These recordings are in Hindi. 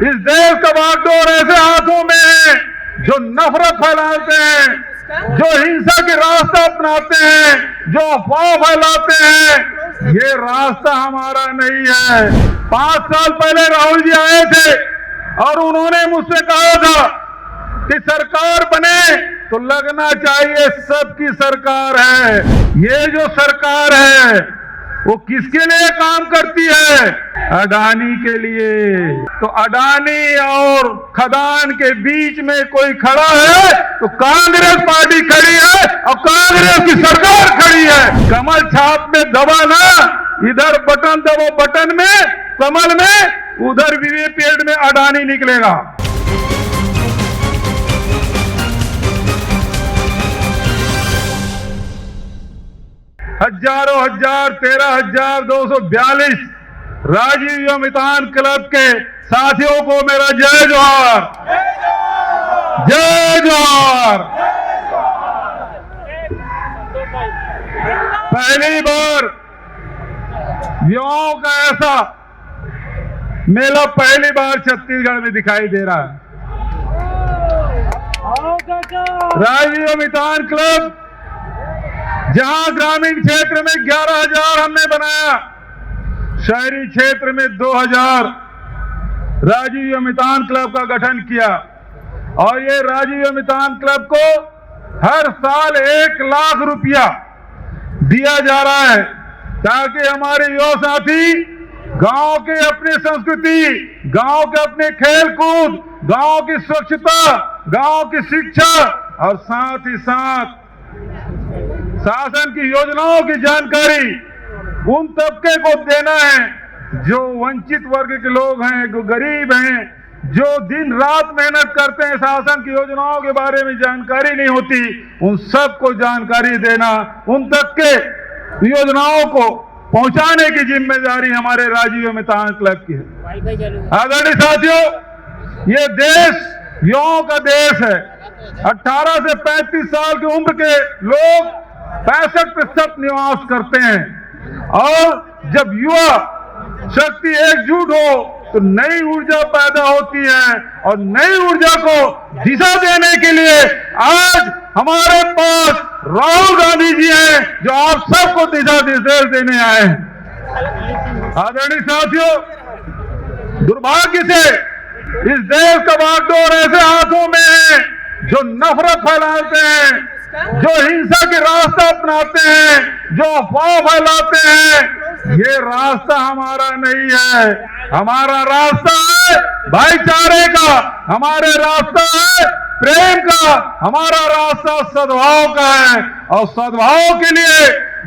इस देश का बागडोर ऐसे हाथों में है जो नफरत फैलाते हैं, जो हिंसा के रास्ता अपनाते हैं, जो अफवाह फैलाते हैं। ये रास्ता हमारा नहीं है। 5 साल पहले राहुल जी आए थे और उन्होंने मुझसे कहा था कि सरकार बने तो लगना चाहिए सबकी सरकार है। ये जो सरकार है वो किसके लिए काम करती है? अडानी के लिए। तो अडानी और खदान के बीच में कोई खड़ा है तो कांग्रेस पार्टी खड़ी है और कांग्रेस की सरकार खड़ी है। कमल छाप में दबाना, इधर बटन दबो बटन में, कमल में, उधर वीवीपैट में अडानी निकलेगा। हजारों हजार 13,242 राजीव अमितान क्लब के साथियों को मेरा जय जोहार, जय जोहार। पहली बार युवाओं का ऐसा मेला पहली बार छत्तीसगढ़ में दिखाई दे रहा है। राजीव अमितान क्लब जहां ग्रामीण क्षेत्र में 11,000 हमने बनाया, शहरी क्षेत्र में 2,000 राजीव अमितान क्लब का गठन किया। और ये राजीव अमितान क्लब को हर साल 1 लाख रुपया दिया जा रहा है ताकि हमारे युवा साथी गांव के अपनी संस्कृति, गांव के अपने खेल कूद, गांव की स्वच्छता, गांव की शिक्षा और साथ ही साथ शासन की योजनाओं की जानकारी उन तबके को देना है जो वंचित वर्ग के लोग हैं, जो गरीब हैं, जो दिन रात मेहनत करते हैं, शासन की योजनाओं के बारे में जानकारी नहीं होती, उन सबको जानकारी देना, उन तक के योजनाओं को पहुंचाने की जिम्मेदारी हमारे राजीव अमितान क्लब की है। आदरणीय साथियों, ये देश युवाओं का देश है। 18 से 35 साल की उम्र के लोग 65% निवास करते हैं। और जब युवा शक्ति एकजुट हो तो नई ऊर्जा पैदा होती है और नई ऊर्जा को दिशा देने के लिए आज हमारे पास राहुल गांधी जी हैं जो आप सबको दिशा निर्देश देने आए हैं। आदरणीय साथियों, दुर्भाग्य से इस देश का बागडोर ऐसे हाथों में है जो नफरत फैलाते हैं, जो हिंसा के रास्ता अपनाते हैं, जो अफवाह फैलाते हैं। ये रास्ता हमारा नहीं है। हमारा रास्ता है भाईचारे का, हमारे रास्ता है प्रेम का, हमारा रास्ता सद्भाव का है। और सद्भाव के लिए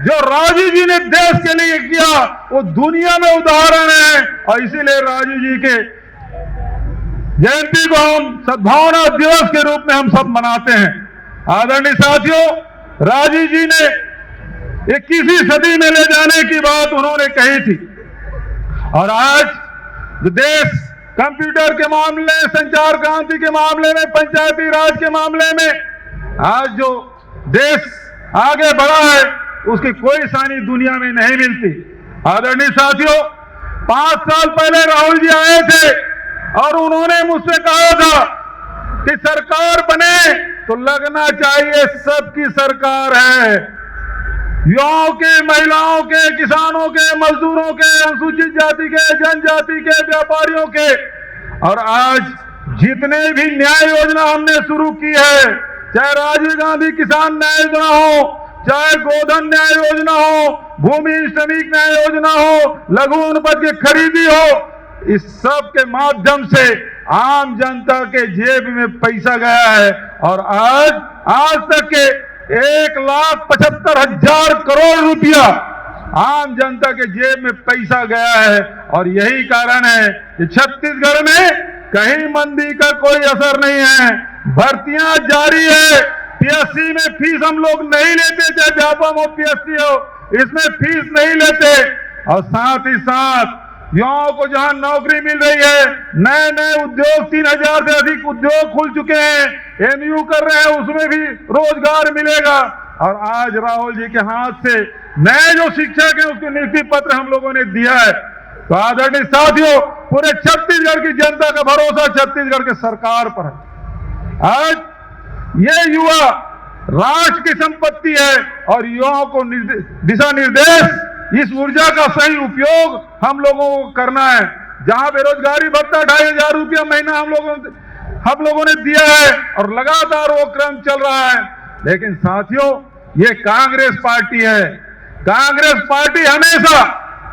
जो राजीव जी ने देश के लिए किया वो दुनिया में उदाहरण है। और इसीलिए राजीव जी के जयंती को हम सद्भावना दिवस के रूप में हम सब मनाते हैं। आदरणीय साथियों, राजीव जी ने 21वीं सदी में ले जाने की बात उन्होंने कही थी। और आज देश कंप्यूटर के मामले, संचार क्रांति के मामले में, पंचायती राज के मामले में आज जो देश आगे बढ़ा है उसकी कोई सानी दुनिया में नहीं मिलती। आदरणीय साथियों, 5 साल पहले राहुल जी आए थे और उन्होंने मुझसे कहा था कि सरकार बने तो लगना चाहिए सबकी सरकार है। युवाओं के, महिलाओं के, किसानों के, मजदूरों के, अनुसूचित जाति के, जनजाति के, व्यापारियों के। और आज जितने भी न्याय योजना हमने शुरू की है, चाहे राजीव गांधी किसान न्याय योजना हो, चाहे गोधन न्याय योजना हो, भूमि श्रमिक न्याय योजना हो, लघु अनुपज की खरीदी हो, इस सब के माध्यम से आम जनता के जेब में पैसा गया है। और आज तक के 1,75,000 करोड़ रुपया आम जनता के जेब में पैसा गया है। और यही कारण है कि छत्तीसगढ़ में कहीं मंदी का कोई असर नहीं है। भर्तियां जारी है। पीएससी में फीस हम लोग नहीं लेते, चाहे व्यापम हो पीएससी हो, इसमें फीस नहीं लेते। और साथ ही साथ युवाओं को जहां नौकरी मिल रही है, नए नए उद्योग, 3,000 से अधिक उद्योग खुल चुके हैं, एमयू कर रहे हैं, उसमें भी रोजगार मिलेगा। और आज राहुल जी के हाथ से नए जो शिक्षक हैं उसके नियुक्ति पत्र हम लोगों ने दिया है। तो आदरणीय साथियों, पूरे छत्तीसगढ़ की जनता का भरोसा छत्तीसगढ़ के सरकार पर है। आज ये युवा राष्ट्र की संपत्ति है और युवाओं को दिशा निर्देश, इस ऊर्जा का सही उपयोग हम लोगों को करना है। जहां बेरोजगारी भत्ता 2500 रुपया महीना हम लोगों ने दिया है और लगातार वो क्रम चल रहा है। लेकिन साथियों, ये कांग्रेस पार्टी है। कांग्रेस पार्टी हमेशा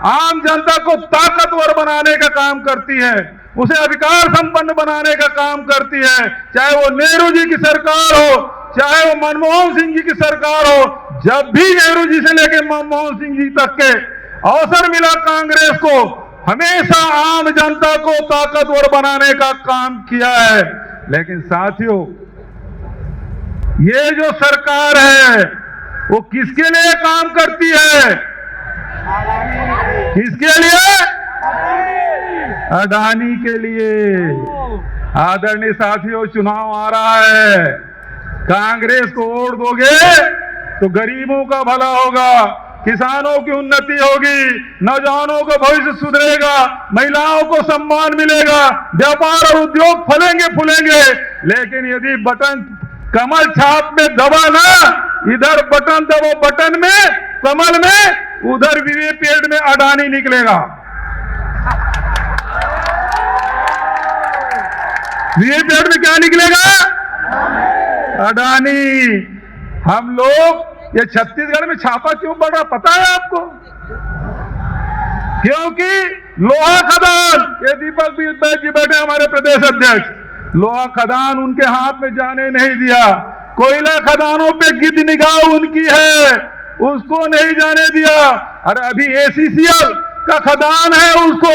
आम जनता को ताकतवर बनाने का काम करती है, उसे अधिकार संपन्न बनाने का काम करती है। चाहे वो नेहरू जी की सरकार हो, चाहे वो मनमोहन सिंह जी की सरकार हो, जब भी नेहरू जी से लेकर मनमोहन सिंह जी तक के अवसर मिला, कांग्रेस को हमेशा आम जनता को ताकतवर बनाने का काम किया है। लेकिन साथियों, ये जो सरकार है वो किसके लिए काम करती है? किसके लिए? अडानी के लिए। आदरणीय साथियों, चुनाव आ रहा है, कांग्रेस को वोट दोगे तो गरीबों का भला होगा, किसानों की उन्नति होगी, नौजवानों का भविष्य सुधरेगा, महिलाओं को सम्मान मिलेगा, व्यापार और उद्योग फलेंगे फूलेंगे। लेकिन यदि बटन कमल छाप में दबा ना, इधर बटन दबो बटन में, कमल में, उधर वीवीपैट में अडानी निकलेगा। वीवीपैट में क्या निकलेगा? अडानी। हम लोग ये छत्तीसगढ़ में छापा क्यों पड़ रहा पता है आपको? क्योंकि लोहा खदान, ये दीपक जी बैठे हमारे प्रदेश अध्यक्ष, लोहा खदान उनके हाथ में जाने नहीं दिया। कोयला खदानों पे गिद्ध निगाह उनकी है, उसको नहीं जाने दिया। अरे अभी एसीसीएल का खदान है, उसको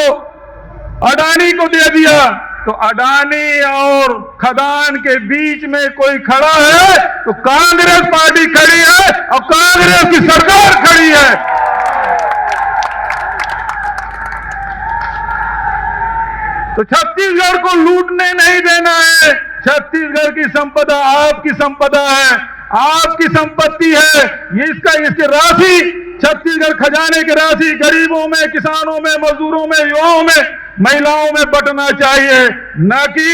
अडानी को दे दिया। तो अडानी और खदान के बीच में कोई खड़ा है तो कांग्रेस पार्टी खड़ी है और कांग्रेस की सरकार खड़ी है। तो छत्तीसगढ़ को लूटने नहीं देना है। छत्तीसगढ़ की संपदा आपकी संपदा है, आपकी संपत्ति है। इसके राशि, छत्तीसगढ़ खजाने की राशि गरीबों में, किसानों में, मजदूरों में, युवाओं में, महिलाओं में बंटना चाहिए, न कि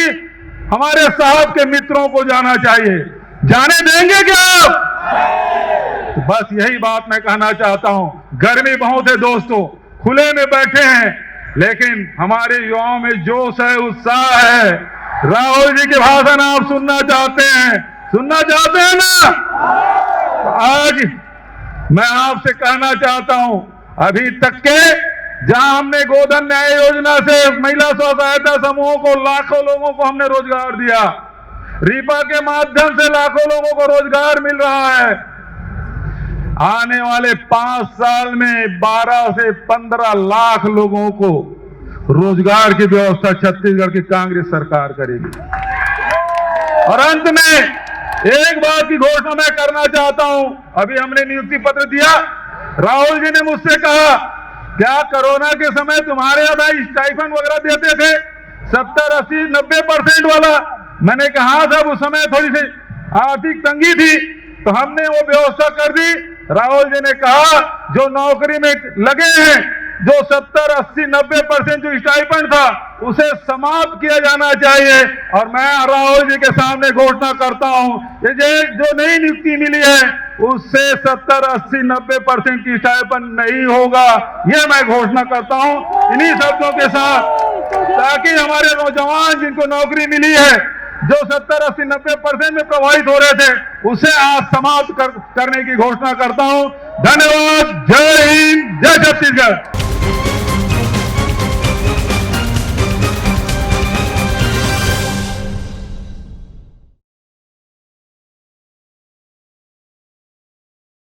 हमारे साहब के मित्रों को जाना चाहिए। जाने देंगे क्या आप? तो बस यही बात मैं कहना चाहता हूं। गर्मी बहुत है दोस्तों, खुले में बैठे हैं, लेकिन हमारे युवाओं में जोश है, उत्साह है। राहुल जी के भाषण आप सुनना चाहते हैं, सुनना चाहते हैं ना? तो आज मैं आपसे कहना चाहता हूं, अभी तक के जहां हमने गोधन न्याय योजना से महिला स्व सहायता समूहों को, लाखों लोगों को हमने रोजगार दिया, रीपा के माध्यम से लाखों लोगों को रोजगार मिल रहा है। आने वाले 5 साल में 12 से 15 लाख लोगों को रोजगार की व्यवस्था छत्तीसगढ़ की कांग्रेस सरकार करेगी। और अंत में एक बात की घोषणा मैं करना चाहता हूं। अभी हमने नियुक्ति पत्र दिया, राहुल जी ने मुझसे कहा, क्या कोरोना के समय तुम्हारे यहाँ स्टाइफन वगैरह देते थे 70, 80, 90% वाला? मैंने कहा साहब उस समय थोड़ी सी आर्थिक तंगी थी तो हमने वो व्यवस्था कर दी। राहुल जी ने कहा जो नौकरी में लगे हैं, जो 70, 80, 90% जो स्टाइपेंड था उसे समाप्त किया जाना चाहिए। और मैं राहुल जी के सामने घोषणा करता हूं, ये जो नई नियुक्ति मिली है उससे 70, 80, 90% की स्टाइपेंड नहीं होगा, ये मैं घोषणा करता हूं इन्हीं शब्दों के साथ, ताकि हमारे नौजवान जिनको नौकरी मिली है, जो 70, 80, 90% में प्रभावित हो रहे थे, उसे आज समाप्त करने की घोषणा करता हूं। धन्यवाद। जय हिंद, जय छत्तीसगढ़।